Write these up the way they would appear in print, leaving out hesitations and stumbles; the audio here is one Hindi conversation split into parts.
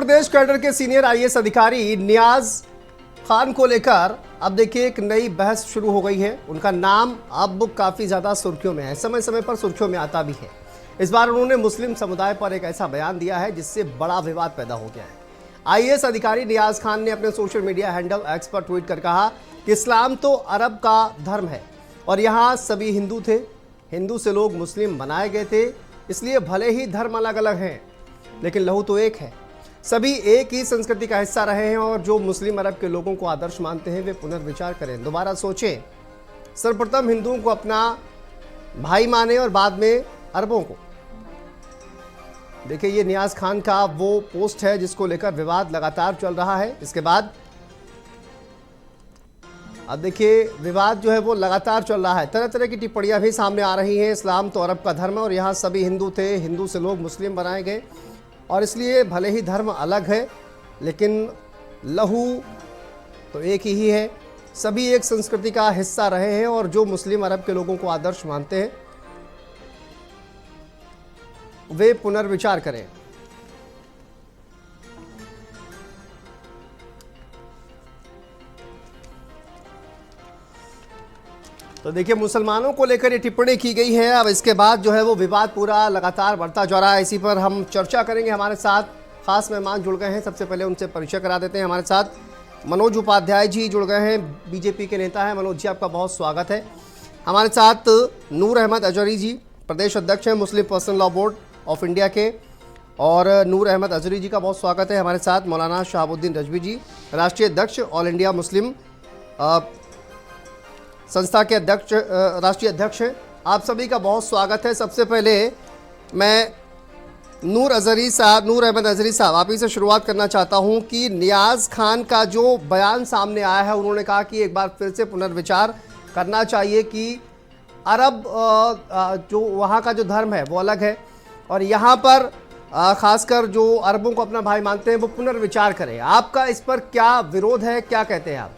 प्रदेश कैडर के सीनियर आईएएस अधिकारी नियाज खान को लेकर अब देखिए एक नई बहस शुरू हो गई है। उनका नाम अब काफी ज्यादा सुर्खियों में है, समय समय पर सुर्खियों में आता भी है। इस बार उन्होंने मुस्लिम समुदाय पर एक ऐसा बयान दिया है जिससे बड़ा विवाद पैदा हो गया है। आईएएस अधिकारी नियाज खान ने अपने सोशल मीडिया हैंडल एक्स पर ट्वीट कर कहा कि इस्लाम तो अरब का धर्म है और यहाँ सभी हिंदू थे, हिंदू से लोग मुस्लिम बनाए गए थे, इसलिए भले ही धर्म अलग अलग हैं लेकिन लहू तो एक है। सभी एक ही संस्कृति का हिस्सा रहे हैं और जो मुस्लिम अरब के लोगों को आदर्श मानते हैं वे पुनर्विचार करें, दोबारा सोचें। सर्वप्रथम हिंदुओं को अपना भाई माने और बाद में अरबों को। देखिए ये नियाज खान का वो पोस्ट है जिसको लेकर विवाद लगातार चल रहा है। इसके बाद अब देखिए विवाद जो है वो लगातार चल रहा है, तरह तरह की टिप्पणियां भी सामने आ रही हैं। इस्लाम तो अरब का धर्म है और यहाँ सभी हिंदू थे, हिंदू से लोग मुस्लिम बनाए गए और इसलिए भले ही धर्म अलग है लेकिन लहू तो एक ही है। सभी एक संस्कृति का हिस्सा रहे हैं और जो मुस्लिम अरब के लोगों को आदर्श मानते हैं वे पुनर्विचार करें। तो देखिए मुसलमानों को लेकर ये टिप्पणी की गई है। अब इसके बाद जो है वो विवाद पूरा लगातार बढ़ता जा रहा है। इसी पर हम चर्चा करेंगे। हमारे साथ खास मेहमान जुड़ गए हैं, सबसे पहले उनसे परिचय करा देते हैं। हमारे साथ मनोज उपाध्याय जी जुड़ गए हैं, बीजेपी के नेता हैं। मनोज जी आपका बहुत स्वागत है। हमारे साथ नूर अहमद अजहरी जी प्रदेश अध्यक्ष हैं Muslim personal law board of India के, और नूर अहमद अजहरी जी का बहुत स्वागत है। हमारे साथ मौलाना शहाबुद्दीन रजवी जी राष्ट्रीय अध्यक्ष ऑल इंडिया मुस्लिम संस्था के अध्यक्ष, राष्ट्रीय अध्यक्ष हैं। आप सभी का बहुत स्वागत है। सबसे पहले मैं नूर अहमद अजहरी साहब आप ही से शुरुआत करना चाहता हूं कि नियाज खान का जो बयान सामने आया है, उन्होंने कहा कि एक बार फिर से पुनर्विचार करना चाहिए कि अरब जो वहाँ का जो धर्म है वो अलग है और यहाँ पर खासकर जो अरबों को अपना भाई मानते हैं वो पुनर्विचार करें। आपका इस पर क्या विरोध है, क्या कहते हैं आप?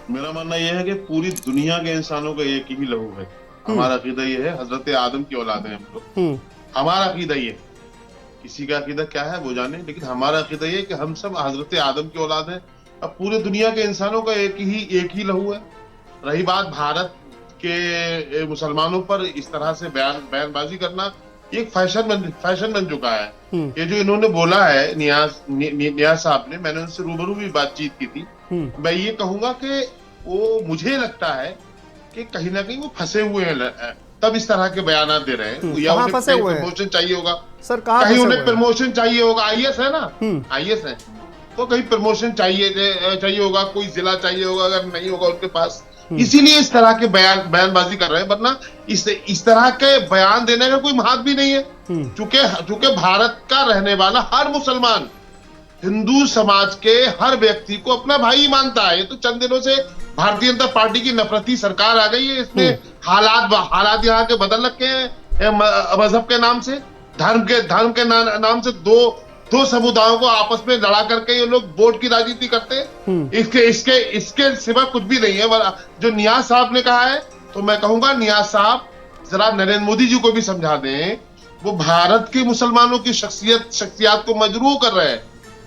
मेरा मानना यह है कि पूरी दुनिया के इंसानों का एक ही लहू है। हमारा अकीदा ये है, हजरत आदम की औलाद है हम लोग। हमारा अकीदा ये, किसी का अकीदा क्या है वो जाने, लेकिन हमारा अकीदा ये कि हम सब हजरत आदम की औलाद है। अब पूरे दुनिया के इंसानों का एक ही लहू है। रही बात भारत के मुसलमानों पर इस तरह से बयानबाजी करना, एक फैशन बन चुका है। ये जो इन्होंने बोला है नियाज साहब ने, मैंने उनसे रूबरू भी बातचीत की थी। मैं ये कहूंगा कि वो, मुझे लगता है कि कहीं ना कहीं वो फंसे हुए हैं, तब इस तरह के बयान दे रहे हैं। या उन्हें प्रमोशन चाहिए होगा सर, कहीं उन्हें प्रमोशन चाहिए होगा। आईएएस है ना, आईएएस है तो कहीं प्रमोशन चाहिए होगा, कोई जिला चाहिए होगा, अगर नहीं होगा उनके पास, इसीलिए इस तरह के बयानबाजी कर रहे हैं। वरना इस तरह के बयान देने का कोई महत्व भी नहीं है। चूंकि भारत का रहने वाला हर मुसलमान हिंदू समाज के हर व्यक्ति को अपना भाई मानता है। ये तो चंद दिनों से भारतीय जनता पार्टी की नफरती सरकार आ गई है, इसमें हालात यहाँ के बदल रखे हैं। मजहब के नाम से, धर्म के नाम से दो समुदायों को आपस में लड़ा करके ये लोग वोट की राजनीति करते हैं। इसके सिवा कुछ भी नहीं है। जो नियाज साहब ने कहा है, तो मैं कहूंगा नियाज साहब जरा नरेंद्र मोदी जी को भी समझा दें। वो भारत के मुसलमानों की शख्सियत को मजरूह कर रहे हैं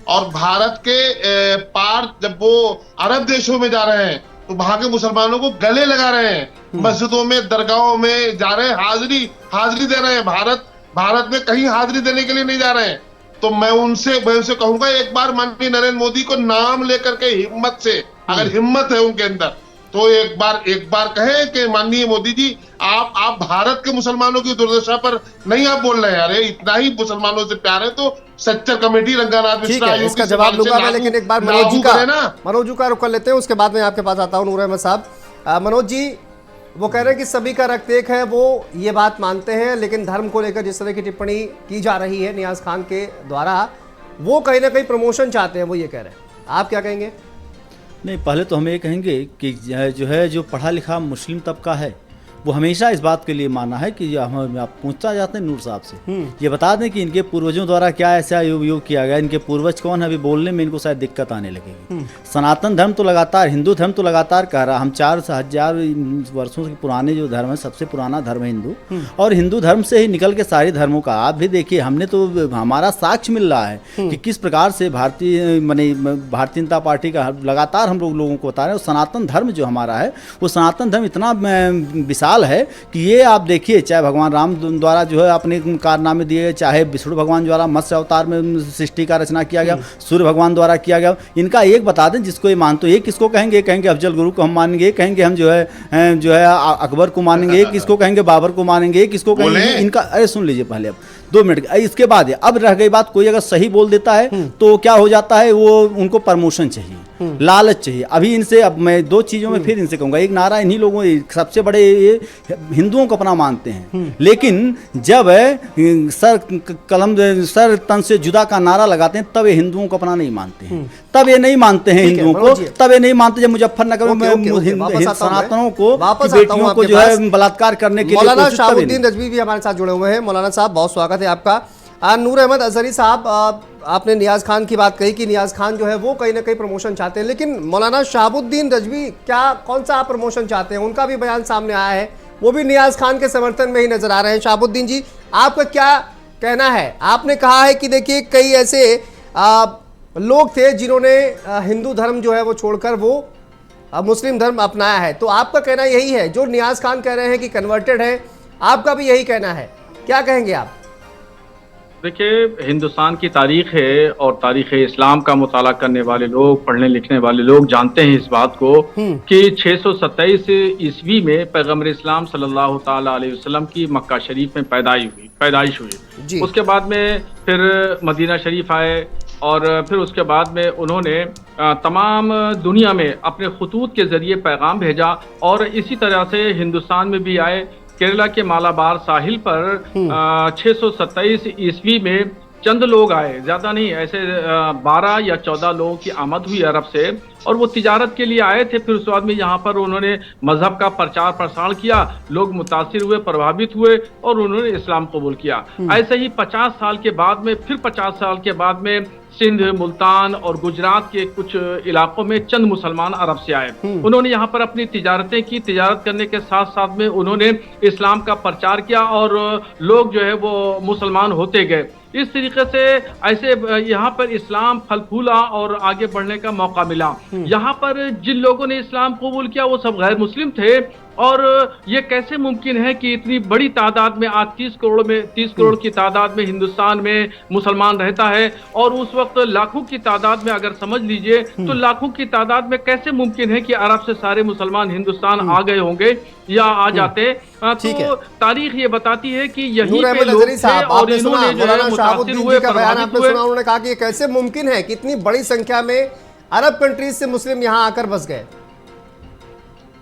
और भारत के पार जब वो अरब देशों में जा रहे हैं तो वहां के मुसलमानों को गले लगा रहे हैं, मस्जिदों में दरगाहों में जा रहे हैं, हाजिरी दे रहे हैं। भारत में कहीं हाजिरी देने के लिए नहीं जा रहे हैं। तो मैं उनसे कहूंगा, एक बार माननीय नरेंद्र मोदी को नाम लेकर के हिम्मत से, अगर हिम्मत है उनके अंदर, तो एक बार कहें कि माननीय मोदी जी, आप भारत के मुसलमानों की दुर्दशा पर नहीं आप बोल रहे हैं। अरे इतना ही मुसलमानों से प्यार है तो सच्चर कमेटी रंगानाथ मिश्रा आयोग इसका जवाब लूंगा मैं, लेकिन एक बार मनोज जी का रुख कर लेते हैं, उसके बाद मैं आपके पास आता हूँ। नूर अहमद साहब, मनोज जी वो कह रहे हैं कि सभी का रक्त एक है, वो ये बात मानते हैं, लेकिन धर्म को लेकर जिस तरह की टिप्पणी की जा रही है नियाज खान के द्वारा, वो कहीं ना कहीं प्रमोशन चाहते हैं, वो ये कह रहे हैं। आप क्या कहेंगे? नहीं, पहले तो हम ये कहेंगे कि जो पढ़ा लिखा मुस्लिम तबका है वो हमेशा इस बात के लिए माना है कि हम आप पूछता जाते हैं नूर साहब से, ये बता दें कि इनके पूर्वजों द्वारा क्या ऐसा योग किया गया, इनके पूर्वज कौन है, अभी बोलने में इनको शायद दिक्कत आने लगेगी। सनातन धर्म तो लगातार, हिंदू धर्म तो लगातार कह रहा, हम 4000 वर्षों के पुराने जो धर्म है, सबसे पुराना धर्म है हिंदू, और हिंदू धर्म से ही निकल के सारे धर्मों का आप भी देखिए, हमने तो हमारा साक्ष्य मिल रहा है कि किस प्रकार से भारतीय भारतीय जनता पार्टी का लगातार हम लोगों को बता रहे हैं। सनातन धर्म जो हमारा है वो सनातन धर्म इतना विशाल है कि ये आप देखिए, चाहे भगवान राम द्वारा जो है अपने कारनामे दिए, चाहे विष्णु भगवान द्वारा मत्स्य अवतार में सृष्टि का रचना किया गया, सूर्य भगवान द्वारा किया गया, इनका एक बता दें जिसको ये मानते हो, ये किसको कहेंगे, कहेंगे अफजल गुरु को हम मानेंगे, कहेंगे हम जो है अकबर को मानेंगे, किसको कहेंगे बाबर को मानेंगे, किसको कहेंगे इनका। अरे सुन लीजिए पहले, अब 2 मिनट, इसके बाद अब रह गई बात, कोई अगर सही बोल देता है तो क्या हो जाता है, वो उनको प्रमोशन चाहिए, लालच चाहिए। अभी इनसे, अब मैं 2 चीजों में फिर इनसे कहूंगा, एक नारा इन्हीं लोगों, सबसे बड़े ये हिंदुओं को अपना मानते हैं, लेकिन जब सर तन से जुदा का नारा लगाते हैं तब ये हिंदुओं को अपना नहीं मानते हैं, तब ये नहीं मानते हैं हिंदुओं को, तब ये नहीं मानते जब मुजफ्फरनगर में सनातनों को, बेटियों को जो है बलात्कार करने के लिए। मौलाना शहाबुद्दीन रजवी भी हमारे साथ जुड़े हुए हैं। मौलाना साहब बहुत स्वागत है आपका। नूर अहमद अजहरी साहब, आपने नियाज खान की बात कही कि नियाज खान जो है वो कहीं ना कहीं प्रमोशन चाहते हैं, लेकिन मौलाना शहाबुद्दीन रजवी क्या, कौन सा आप प्रमोशन चाहते हैं? उनका भी बयान सामने आया है, वो भी नियाज खान के समर्थन में ही नजर आ रहे हैं। शहाबुद्दीन जी, आपका क्या कहना है? आपने कहा है कि देखिए कई ऐसे लोग थे जिन्होंने हिंदू धर्म जो है वो छोड़कर वो मुस्लिम धर्म अपनाया है, तो आपका कहना यही है? जो नियाज खान कह रहे हैं कि कन्वर्टेड है, आपका भी यही कहना है, क्या कहेंगे आप? देखिए, हिंदुस्तान की तारीख है और तारीख इस्लाम का मुताला करने वाले लोग, पढ़ने लिखने वाले लोग जानते हैं इस बात को कि 627 ईस्वी में पैगम्बर इस्लाम सल्लल्लाहु ताला अलैहि वसल्लम की मक्का शरीफ में पैदाइश हुई। उसके बाद में फिर मदीना शरीफ आए और फिर उसके बाद में उन्होंने तमाम दुनिया में अपने खतूत के जरिए पैगाम भेजा, और इसी तरह से हिंदुस्तान में भी आए। केरला के मालाबार साहिल पर 627 ईस्वी में चंद लोग आए, ज्यादा नहीं, ऐसे 12 या 14 लोगों की आमद हुई अरब से, और वो तिजारत के लिए आए थे। फिर उस बाद में यहाँ पर उन्होंने मजहब का प्रचार प्रसार किया, लोग मुतासिर हुए, प्रभावित हुए और उन्होंने इस्लाम कबूल किया। ऐसे ही 50 साल के बाद में, फिर 50 साल के बाद में सिंध, मुल्तान और गुजरात के कुछ इलाकों में चंद मुसलमान अरब से आए। उन्होंने यहाँ पर अपनी तिजारतें की, तिजारत करने के साथ साथ में उन्होंने इस्लाम का प्रचार किया और लोग जो है वो मुसलमान होते गए। इस तरीके से ऐसे यहाँ पर इस्लाम फल फूला और आगे बढ़ने का मौका मिला। यहाँ पर जिन लोगों ने इस्लाम कबूल किया वो सब गैर मुस्लिम थे, और ये कैसे मुमकिन है कि इतनी बड़ी तादाद में, आज 30 करोड़ की तादाद में हिंदुस्तान में मुसलमान रहता है, और उस वक्त लाखों की तादाद में, अगर समझ लीजिए तो लाखों की तादाद में कैसे मुमकिन है कि अरब से सारे मुसलमान हिंदुस्तान आ गए होंगे या आ जाते। तो तारीख ये बताती है कि यही पे लोग थे और इन्होंने जो है मुतासिर हुए, प्रभावित हुए। उन्होंने कहा कि कैसे मुमकिन है कि इतनी बड़ी संख्या में अरब कंट्रीज से मुस्लिम यहाँ आकर बस गए।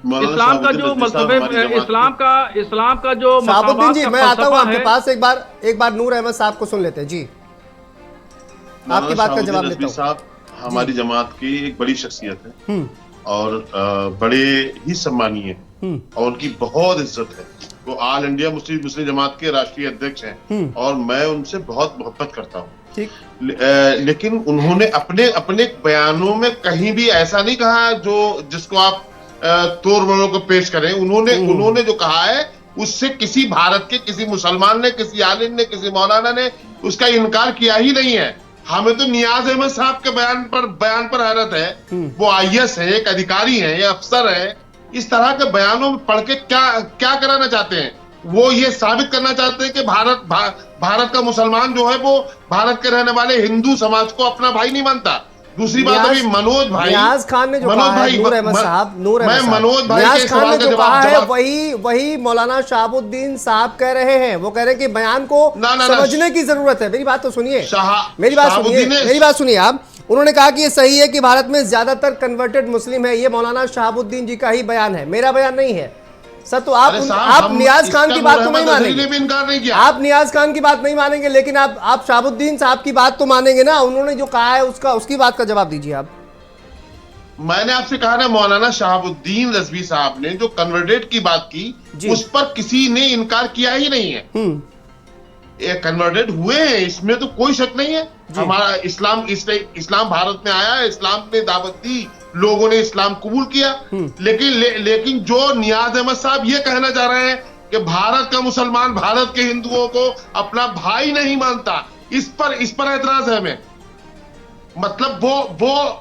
इस्लाम का जो मतलब है, इस्लाम का जो शहाबुद्दीन जी, मैं आता हूँ आपके पास, एक बार नूर अहमद साहब को सुन लेते हैं जी, आपकी बात का जवाब लेता हूँ। साहब हमारी जमात की एक बड़ी शख्सियत है और बड़े ही सम्मानीय है और उनकी बहुत इज्जत है। वो ऑल इंडिया मुस्लिम जमात के राष्ट्रीय अध्यक्ष हैं और मैं उनसे बहुत मोहब्बत करता हूँ। लेकिन उन्होंने अपने बयानों में कहीं भी ऐसा नहीं कहा जिसको आप तोड़ मरोड़ को पेश करें। उन्होंने जो कहा है उससे किसी भारत के किसी मुसलमान ने, किसी आलिम ने, किसी मौलाना ने उसका इनकार किया ही नहीं है। हमें तो नियाज अहमद साहब के बयान पर हैरत है। वो आईएएस है, एक अधिकारी है, ये अफसर है। इस तरह के बयानों में पढ़ के क्या कराना चाहते हैं? वो ये साबित करना चाहते हैं कि भारत का मुसलमान जो है वो भारत के रहने वाले हिंदू समाज को अपना भाई नहीं मानता। दूसरी बात अभी मनोज भाई, नियाज खान ने जो कहा है, नूर अहमद साहब, नियाज खान ने जो कहा है वही मौलाना शहाबुद्दीन साहब कह रहे हैं। वो कह रहे हैं कि बयान को समझने की जरूरत है। मेरी बात तो सुनिए, मेरी बात सुनिए आप। उन्होंने कहा कि ये सही है कि भारत में ज्यादातर कन्वर्टेड मुस्लिम है। ये मौलाना शहाबुद्दीन जी का ही बयान है, मेरा बयान नहीं है सर। तो आप नियाज खान की बात तो नहीं मानेंगे, आप नियाज खान की बात नहीं मानेंगे, लेकिन आप शहाबुद्दीन साहब की बात तो मानेंगे ना। उन्होंने जो कहा है उसकी बात का जवाब दीजिए आप। मैंने आपसे कहा ना, मौलाना शहाबुद्दीन रजवी साहब ने जो कन्वर्टेड की बात की, जी। उस पर किसी ने इनकार किया ही नहीं है। ये कन्वर्टेड हुए हैं, इसमें तो कोई शक नहीं है। हमारा इस्लाम भारत में आया, इस्लाम ने दावत दी, लोगों ने इस्लाम कबूल किया। लेकिन जो नियाज अहमद साहब ये कहना चाह रहे हैं कि भारत का मुसलमान भारत के हिंदुओं को अपना भाई नहीं मानता, इस पर एतराज है हमें। मतलब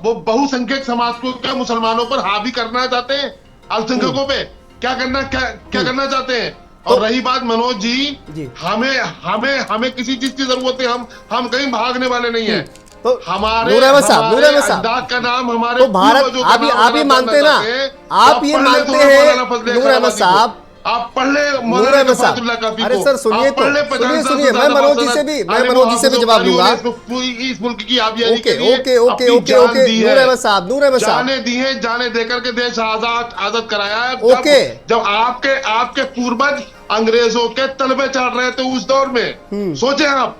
वो बहुसंख्यक समाज को क्या मुसलमानों पर हावी करना चाहते हैं? अल्पसंख्यकों पे क्या करना चाहते हैं? और रही बात मनोज जी, हमें किसी चीज की जरूरत है, हम कहीं भागने वाले नहीं है। तो हमारे नूर अहमद साहब का नाम हमारे तो भारत, आप ही मानते हैं ना, आप ये मानते हैं नूर अहमद साहब, आप पढ़ ले नूर अहमद साहब। अरे सर सुनिए, तो सुनिए, मैं मनोज जी से भी जवाब दूंगा। इस मुल्क की आबियारी के लिए ओके नूर अहमद साहब जाने देकर के देश आजाद कराया है। ओके, जब आपके पूर्वज अंग्रेजों के तलबे चढ़ रहे थे उस दौर में, सोचे आप।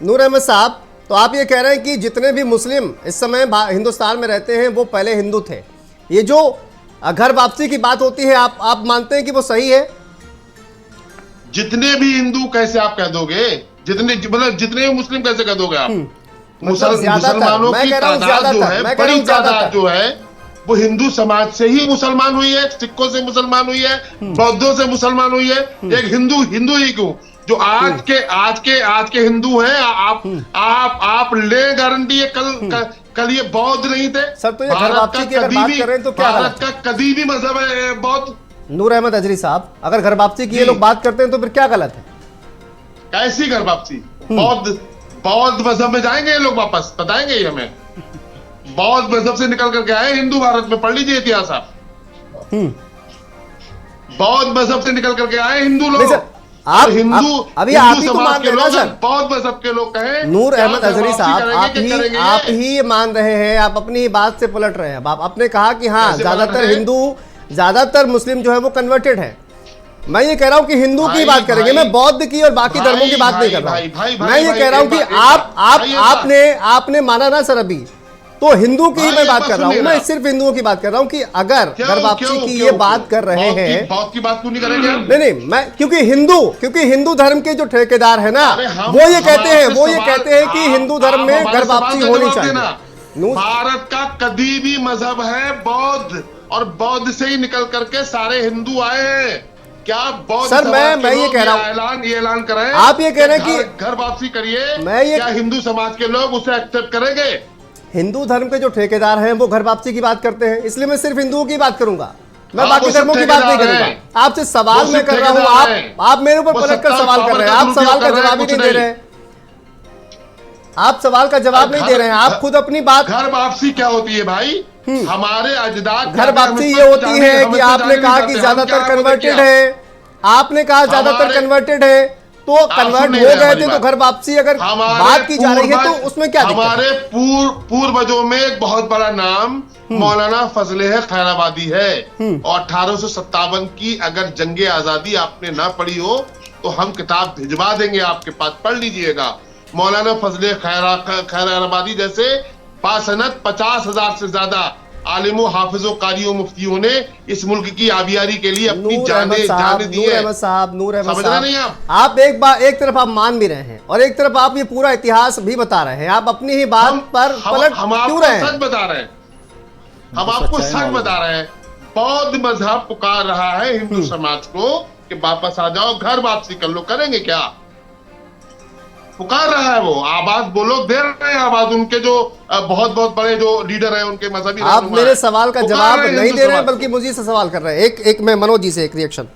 नूर अहमद साहब, तो आप ये कह रहे हैं कि जितने भी मुस्लिम इस समय हिंदुस्तान में रहते हैं वो पहले हिंदू थे। ये जो घर वापसी की बात होती है, आप मानते हैं कि वो सही है? जितने भी हिंदू कैसे आप कह दोगे, जितने भी मुस्लिम कैसे कह दोगे आप? मुसलमानों की तादाद जो है, बड़ी तादाद जो है, वो हिंदू समाज से ही मुसलमान हुई है, सिखों से मुसलमान हुई है, बौद्धों से मुसलमान हुई है। एक हिंदू ही क्यों, जो आज के हिंदू हैं, आप ले गारंटी है, कल ये बौद्ध नहीं थे। सर तो ये घर वापसी की अगर बात कर रहे हैं तो क्या भारत का कदीमी मजहब है बौद्ध। नूर अहमद अजरी साहब, अगर घर वापसी की ये लोग बात करते हैं तो फिर क्या गलत है? कैसी घर वापसी? बौद्ध मजहब में जाएंगे ये लोग वापस? बताएंगे ये हमें? बौद्ध मजहब से निकल करके आए हिंदू भारत में, पढ़ लीजिए इतिहास आप। बौद्ध मजहब से निकल करके आए हिंदू लोग। अभी आप ही तो मान रहे हैं ना सर, बौद्ध मजहब के लोग कहें। नूर अहमद अजरी साहब, आप ही मान रहे हैं, आप अपनी ही बात से पलट रहे हैं। आपने कहा कि हाँ, ज्यादातर मुस्लिम जो है वो कन्वर्टेड है। मैं ये कह रहा हूं कि हिंदू की बात करेंगे, मैं बौद्ध की और बाकी धर्मों की बात नहीं कर रहा हूं। मैं ये कह रहा हूं कि आपने माना ना सर, अभी तो हिंदू की मैं बात कर रहा हूं, मैं सिर्फ हिंदुओं की बात कर रहा हूं कि अगर घर वापसी की ये बात कर रहे हैं, बौद्ध की बात क्यों नहीं करेंगे? नहीं, मैं क्योंकि हिंदू धर्म के जो ठेकेदार है ना, वो ये कहते हैं कि हिंदू धर्म में घर वापसी होनी चाहिए। भारत का कदीमी मजहब है बौद्ध, और बौद्ध से ही निकल करके सारे हिंदू आए हैं। क्या बौद्ध सर मैं ये कह रहा हूँ, ऐलान कराए, आप ये कह रहे हैं कि घर वापसी करिए, क्या हिंदू समाज के लोग उसे एक्सेप्ट करेंगे? हिंदू धर्म के जो ठेकेदार हैं वो घर वापसी की बात करते हैं, इसलिए मैं सिर्फ हिंदुओं की बात करूंगा, मैं बाकी धर्मों की बात नहीं करूंगा। आपसे सवाल मैं कर रहा हूं, आप मेरे ऊपर पलट कर सवाल कर रहे हैं, आप सवाल का जवाब ही नहीं दे रहे हैं, आप सवाल का जवाब नहीं दे रहे हैं, आप खुद अपनी बात। घर वापसी क्या होती है भाई? हमारे अजदाद घर वापसी ये होती है कि आपने कहा कि ज्यादातर कन्वर्टेड है, आपने कहा ज्यादातर कन्वर्टेड है, तो कन्वर्ट हो गए थे, तो घर वापसी अगर बात की जा रही है तो उसमें क्या दिक्कत है? हमारे पूर्वजों में एक बहुत बड़ा नाम मौलाना फजले खैराबादी है, और 1857 की अगर जंगे आजादी आपने ना पढ़ी हो तो हम किताब भिजवा देंगे आपके पास, पढ़ लीजिएगा। मौलाना फजले खैराबादी जैसे बासनत 50,000 से ज्यादा आलिमों, हाफिजों, कारियों, मुफ्तियों ने इस मुल्क की आबियारी के लिए अपनी जाने दी है। नूर अहमद साहब, आप एक तरफ आप मान भी रहे हैं और एक तरफ आप ये पूरा इतिहास भी बता रहे हैं, आप अपनी ही बात पर पलट क्यों रहे हैं? सच बता रहे हैं, हम आपको सच बता रहे हैं। बौद्ध मजहब पुकार रहा है हिंदू समाज को कि वापस आ जाओ, घर वापसी कर लो। करेंगे क्या? पुकार रहा है वो, आवाज बोलो, दे रहे हैं आवाज उनके जो बहुत बड़े जो लीडर हैं, उनके मजहबी। आप मेरे सवाल का जवाब नहीं दे रहे हैं बल्कि मुझे से सवाल कर रहे हैं। एक मैं मनोज जी से एक रिएक्शन।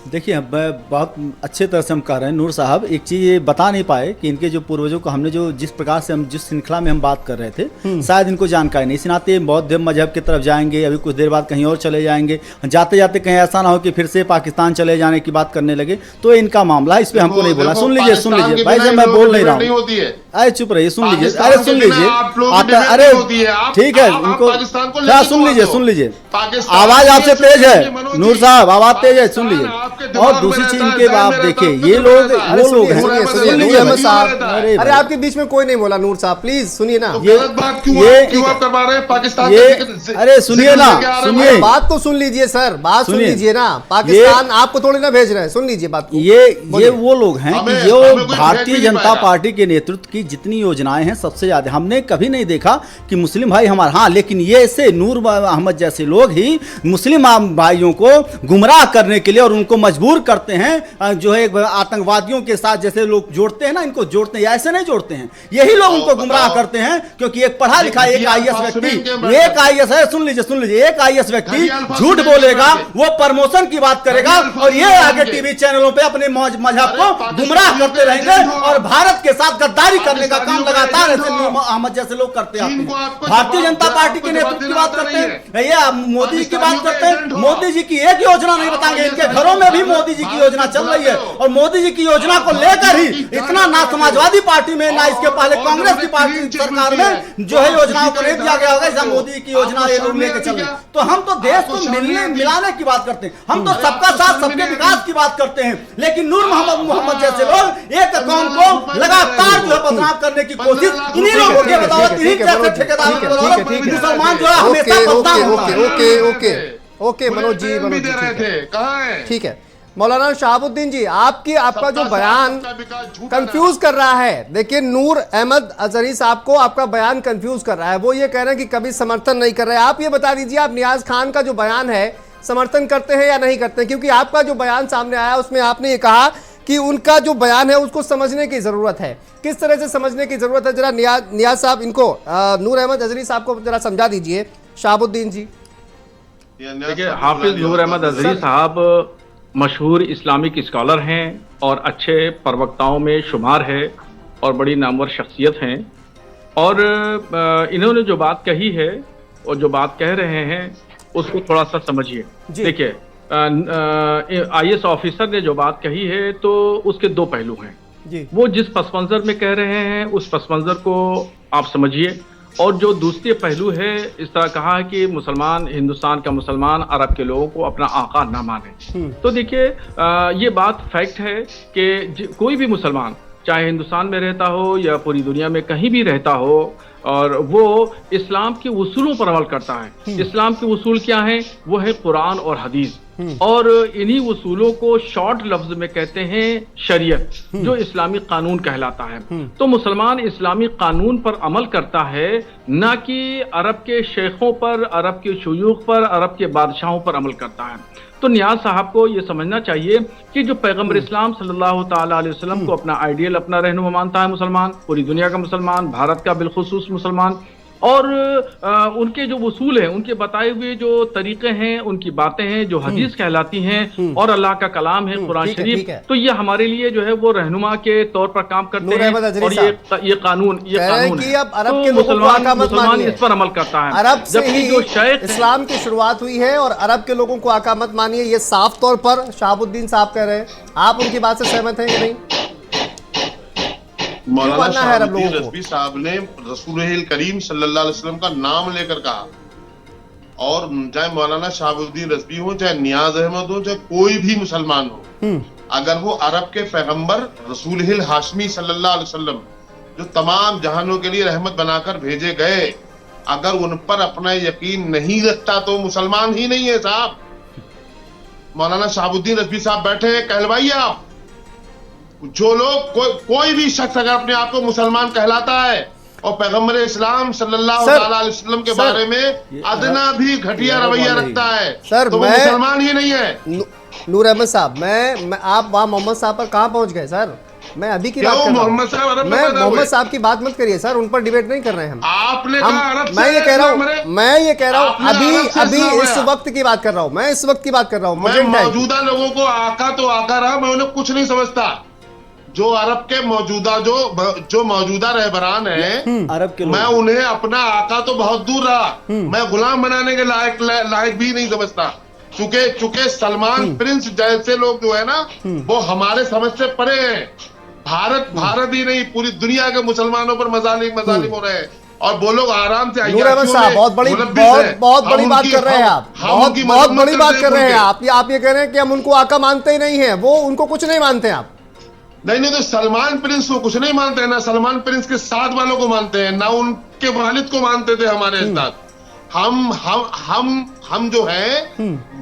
देखिए, बहुत अच्छे तरह से हम कह रहे हैं। नूर साहब एक चीज़ ये बता नहीं पाए कि इनके जो पूर्वजों को हमने जो जिस प्रकार से हम जिस श्रृंखला में हम बात कर रहे थे, शायद इनको जानकारी नहीं। इस नाते बौद्ध मजहब की तरफ जाएंगे, अभी कुछ देर बाद कहीं और चले जाएंगे, जाते जाते कहीं ऐसा ना हो कि फिर से पाकिस्तान चले जाने की बात करने लगे, तो इनका मामला है, इस पर हमको नहीं बोला। सुन लीजिए भाई साहब, मैं बोल नहीं रहा हूँ, अरे चुप रहिए, सुन लीजिए, पाकिस्तान अरे के सुन बिना लीजिए, आप लोगों की आप डिबेट अरे नहीं होती है। आप- ठीक है, आप उनको पाकिस्तान को क्या लेके सुन लीजिए, बात सुन हो। लीजिए, पाकिस्तान आवाज की आपसे सुनिए तेज है मनोज नूर जी। साहब, आवाज तेज है, सुन पाकिस्तान लीजिए। आपके दिमाग और में दूसरी रहता चीज है, इनके जहन आप में रहता है, देखिए, उसके ये दिल में लोग रहता है। अरे वो लोग सुनिए हैं, सुनिए नूर सुनिए अहमद नूर अहमद अजहरी साहब, रहता है। अरे अरे भाई। आपके बीच में कोई नहीं बोला नूर साहब, प्लीज सुनिए ना। तो ये गलत बात क्यों ये- क्यों आप करवा रहे हैं? पाकिस्तान ये- का जिक्र- अरे सुनिए जिक्र ना, लेके आ रहे हैं। सुनिए। बात तो सुन लीजिए सर, बात सुन सुनिए। लीजिए ना। पाकिस्तान आपको थोड़ी ना भेज रहे हैं, सुन लीजिए बात को। ये बोलिए। वो लोग हैं कि हमें जो कोई भेज भारतीय भी नहीं जनता पाएगा। पार्टी के नेतृत्व की जितनी योजनाएं हैं सबसे ज्यादा हमने कभी नहीं देखा कि मुस्लिम भाई हमारे, हाँ लेकिन ये ऐसे नूर अहमद जैसे लोग ही मुस्लिम भाइयों को गुमराह करने के लिए और उनको मजबूर करते हैं, जो है आतंकवादियों के साथ जैसे लोग जोड़ते हैं ना, इनको जोड़ते हैं, ऐसे नहीं जोड़ते हैं, यही लोग उनको गुमराह करते हैं। क्योंकि एक पढ़ा लिखा एक आईएएस व्यक्ति, एक आईएएस है, सुन लीजिए, एक आईएएस व्यक्ति झूठ बोलेगा, वो प्रमोशन की बात करेगा और ये आगे टीवी चैनलों पे अपने मजहब को गुमराह करते रहेंगे और भारत के साथ गद्दारी करने का काम लगातार ऐसे नूर अहमद जैसे लोग करते आते हैं। भारतीय जनता पार्टी के नेतृत्व की बात करते हैं, ये मोदी जी की बात करते हैं, मोदी जी की एक योजना नहीं बताएंगे, इनके घरों में भी मोदी जी की योजना चल रही है और मोदी जी की योजना को लेकर ही इतना ना समाजवादी पार्टी में ना इसके पहले कांग्रेस की पार्टी सरकार में जो है योजनाओं को नहीं दिया गया होगा जैसा मोदी की योजना ये लोग लेकर चल रहे। तो हम तो देश को मिलने मिलाने की बात करते हैं, हम तो सबका साथ सबके विकास की बात करते हैं, लेकिन नूर मोहम्मद जैसे लोग एक कौम को लगातार जो है बदनाम करने की कोशिश इन्हीं लोगों के बदौलत, इन्हीं जैसे ठेकेदारों की बदौलत मुसलमान जो है हमेशा बदनाम होता है। ओके मनोज जी, भी दे रहे थे, कहाँ है? ठीक है। मौलाना शहाबुद्दीन जी, आपका जो बयान कंफ्यूज कंफ्यूज कर रहा है, देखिए नूर अहमद अजहरी साहब को आपका बयान कंफ्यूज कर रहा है। वो ये कह रहे हैं कि कभी समर्थन नहीं कर रहे हैं। आप ये बता दीजिए, आप नियाज खान का जो बयान है समर्थन करते हैं या नहीं करते हैं? क्योंकि आपका जो बयान सामने आया उसमें आपने ये कहा कि उनका जो बयान है उसको समझने की जरूरत है। किस तरह से समझने की जरूरत है, जरा नियाज साहब इनको नूर अहमद अजहरी साहब को जरा समझा दीजिए। शहाबुद्दीन जी। देखिए, हाफिज नूर अहमद अजहरी साहब मशहूर इस्लामिक स्कॉलर हैं और अच्छे प्रवक्ताओं में शुमार है और बड़ी नामवर शख्सियत हैं और इन्होंने जो बात कही है और जो बात कह रहे हैं उसको थोड़ा सा समझिए। देखिए, आईएएस ऑफिसर ने जो बात कही है तो उसके दो पहलू हैं जी। वो जिस पस मंजर में कह रहे हैं उस पस मंजर को आप समझिए, और जो दूसरे पहलू है, इस तरह कहा है कि मुसलमान, हिंदुस्तान का मुसलमान अरब के लोगों को अपना आका ना माने। तो देखिए, ये बात फैक्ट है कि कोई भी मुसलमान चाहे हिंदुस्तान में रहता हो या पूरी दुनिया में कहीं भी रहता हो, और वो इस्लाम के उसूलों पर अमल करता है। इस्लाम के उसूल क्या हैं? वो है कुरान और हदीस, और इन्हीं उसूलों को शॉर्ट लफ्ज में कहते हैं शरीयत, जो इस्लामी कानून कहलाता है। तो मुसलमान इस्लामी कानून पर अमल करता है, ना कि अरब के शेखों पर, अरब के शुयूख पर, अरब के बादशाहों पर अमल करता है। तो नियाज साहब को ये समझना चाहिए कि जो पैगंबर इस्लाम सल्लल्लाहु ताला अलैहि वसल्लम को अपना आइडियल, अपना रहनुमा मानता है मुसलमान, पूरी दुनिया का मुसलमान, भारत का बिलखुसूस मुसलमान, और उनके जो उसूल हैं, उनके बताए हुए जो तरीके हैं, उनकी बातें हैं जो हदीस कहलाती हैं और अल्लाह का कलाम है कुरान शरीफ, तो ये हमारे लिए जो है वो रहनुमा के तौर पर काम करते हैं। और ये कानून कि अब अरब के तो मुसलमान इस पर अमल करता है। अरब से ही जो शेख इस्लाम की शुरुआत हुई है और अरब के लोगों को आका मत मानिए, ये साफ तौर पर शहाबुद्दीन साहब कह रहे हैं। आप उनकी बात से सहमत हैं कि नहीं? मौलाना शहाबुद्दीन रज़वी साहब ने रसूल करीम सल्लल्लाहु अलैहि वसल्लम का नाम लेकर कहा, और चाहे मौलाना शहाबुद्दीन रज़वी हो, चाहे नियाज अहमद हो, चाहे कोई भी मुसलमान हो, अगर वो अरब के पैगंबर रसूल हाशमी सल्लल्लाहु अलैहि वसल्लम जो तमाम जहानों के लिए रहमत बनाकर भेजे गए, अगर उन पर अपना यकीन नहीं रखता तो मुसलमान ही नहीं है साहब। मौलाना शहाबुद्दीन रज़वी साहब बैठे हैं, कहलवाइए आप। जो लोग कोई भी शख्स अगर अपने आप को मुसलमान कहलाता है और पैगंबर इस्लाम सल्लल्लाहु अलैहि वसल्लम के बारे में अदना भी घटिया रवैया रखता है, तो वो मुसलमान ही नहीं है। नूर अहमद साहब, मैं आप वहाँ मोहम्मद साहब पर कहाँ पहुँच गए सर? मैं अभी की बात कर रहा हूँ। मोहम्मद साहब की बात मत करिए सर, उन पर डिबेट नहीं कर रहे हैं हम। आपने कहा मैं ये कह रहा हूँ अभी इस वक्त की बात कर रहा हूँ, मैं इस वक्त की बात कर रहा हूँ। मैं मौजूदा लोगों को आका तो आका रहा, मैं उन्हें कुछ नहीं समझता। जो अरब के मौजूदा जो मौजूदा रहबरान हैं, अरब के मैं उन्हें अपना आका तो बहुत दूर रहा, मैं गुलाम बनाने के लायक भी नहीं समझता। चूंकि सलमान प्रिंस जैसे लोग जो है ना, वो हमारे समझ से परे हैं। भारत ही नहीं, पूरी दुनिया के मुसलमानों पर मजालिम हो रहे हैं, और वो लोग आराम से नूर अहमद साहब बहुत बड़ी बात कर रहे हैं आप, बहुत बड़ी बात कर रहे हैं आप ये कह रहे हैं कि हम उनको आका मानते ही नहीं है, वो उनको कुछ नहीं मानते आप। नहीं, तो सलमान प्रिंस को कुछ नहीं मानते हैं, ना सलमान प्रिंस के साथ वालों को मानते हैं, ना उनके वालिद को मानते थे हमारे साथ। हम जो है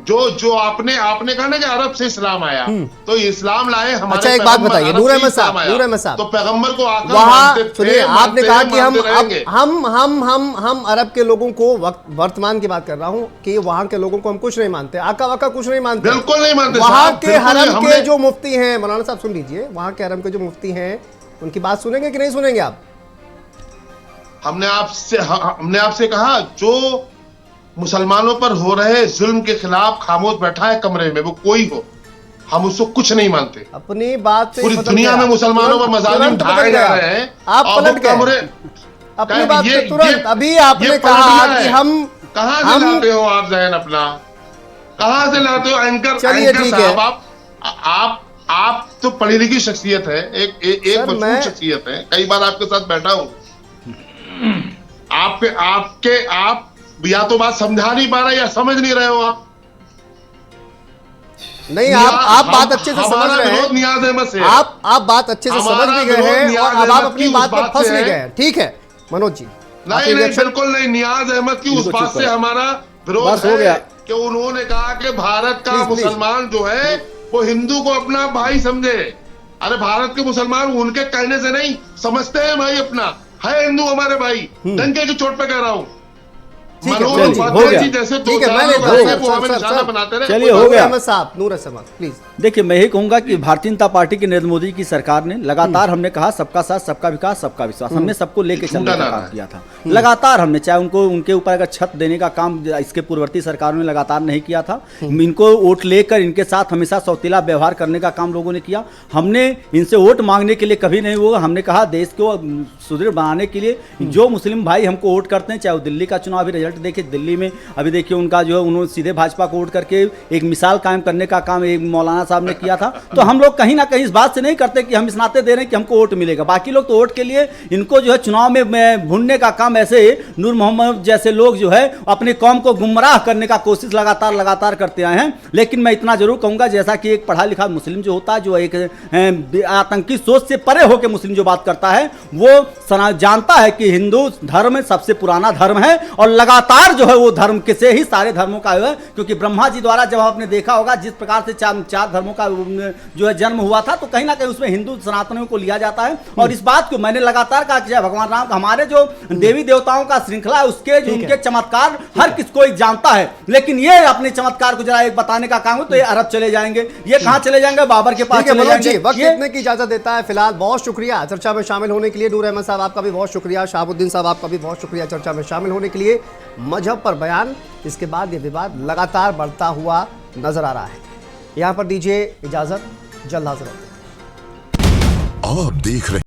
जो आपने कहा ना कि अरब से इस्लाम आया, तो इस्लाम लाए हमारे। अच्छा एक बात बताइए नूर अहमद साहब, तो पैगंबर को आका वहाँ मानते थे, सुनिए, आपने कहा कि हम अरब के लोगों को, वर्तमान की बात कर रहा हूँ, कि वहाँ के लोगों को हम कुछ नहीं मानते, आका वाका कुछ नहीं मानते, बिल्कुल नहीं मानते। वहाँ के हरम के जो मुफ्ती हैं, मौलाना साहब सुन लीजिए, वहाँ के हरम के जो मुफ्ती हैं उनकी बात सुनेंगे कि नहीं सुनेंगे आप? हमने आपसे कहा, जो मुसलमानों पर हो रहे जुल्म के खिलाफ खामोश बैठा है कमरे में, वो कोई हो, हम उसको कुछ नहीं मानते। अपनी बात से पूरी दुनिया में मुसलमानों पर मजालिम ढाए जा रहे हैं, आप पलट गए अपनी बात से तुरंत। अभी आपने कहा कि हम कहां से लाते हो आप जहन अपना, कहां से लाते हो एंकर साहब? आप तो पढ़ी लिखी शख्सियत है, एक मशहूर शख्सियत है, कई बार आपके साथ बैठा हूं, आप या तो बात समझा नहीं पा रहे या समझ नहीं रहे हो आप। नहीं, आप बात अच्छे से समझ रहे हैं, नियाज अहमद से आप बात अच्छे से समझ भी गए हैं, और अब आप अपनी बात पर फंस भी गए। ठीक है मनोज जी, नहीं बिल्कुल नहीं, नियाज अहमद की उस बात से हमारा विरोध है कि उन्होंने कहा कि भारत का मुसलमान जो है वो हिंदू को अपना भाई समझे। अरे भारत के मुसलमान उनके कहने से नहीं समझते हैं भाई, अपना है हिंदू हमारे भाई, डंके की चोट पे कह रहा हूं। चलिए हो गया साहब, नूर अहमद प्लीज। देखिए मैं यही कहूंगा कि भारतीय जनता पार्टी की नरेंद्र मोदी की सरकार ने लगातार, हमने कहा सबका साथ सबका विकास सबका विश्वास, हमने सबको लेके चलने का काम किया था लगातार। हमने चाहे उनके ऊपर अगर छत देने का काम इसके पूर्ववर्ती सरकारों ने लगातार नहीं किया था, इनको वोट लेकर इनके साथ हमेशा सौतीला व्यवहार करने का काम लोगों ने किया। हमने इनसे वोट मांगने के लिए कभी नहीं हुआ, हमने कहा देश को सुदृढ़ बनाने के लिए जो मुस्लिम भाई हमको वोट करते हैं, चाहे वो दिल्ली का चुनाव रिजल्ट देखिए, दिल्ली में अभी देखिए उनका जो है उन्होंने सीधे भाजपा को वोट करके एक मिसाल कायम करने का काम एक मौलाना साहब ने किया था। तो हम लोग कहीं ना कहीं इस बात से नहीं करते कि हम इस नाते दे रहे हैं कि हमको वोट मिलेगा, बाकी लोग तो वोट के लिए इनको जो है चुनाव में भूनने का काम, ऐसे नूर मोहम्मद जैसे लोग जो है अपनी कौम को गुमराह करने का कोशिश लगातार करते आए हैं। लेकिन मैं इतना जरूर कहूंगा, जैसा कि एक पढ़ा लिखा मुस्लिम जो होता है, जो एक आतंकी सोच से परे होकर मुस्लिम जो बात करता है, वो जानता है कि हिंदू धर्म सबसे पुराना धर्म है, और लगातार जो है वो धर्म के से ही सारे धर्मों का है, क्योंकि ब्रह्मा जी द्वारा जब आपने देखा होगा जिस प्रकार से चार धर्मों का जो है जन्म हुआ था, तो कहीं ना कहीं उसमें हिंदू सनातनियों को लिया जाता है। और इस बात को मैंने लगातार कहा कि भगवान राम, हमारे जो देवी देवताओं का श्रृंखला है, उसके जो उनके चमत्कार हर किस कोई जानता है, लेकिन ये अपने चमत्कार को जरा एक बताने का काम हो तो ये अरब चले जाएंगे, ये कहां चले जाएंगे, बाबर के पास चले जाएंगे। वक्त इतने की इजाजत देता है फिलहाल। बहुत शुक्रिया चर्चा में शामिल होने के लिए। नूर अहमद साहब आपका भी बहुत शुक्रिया, शहाबुद्दीन साहब आपका भी बहुत शुक्रिया चर्चा में शामिल होने के लिए। मजहब पर बयान, इसके बाद ये विवाद लगातार बढ़ता हुआ नजर आ रहा है। यहाँ पर दीजिए इजाजत, जल्द हाजिर होते हैं। आप देख रहे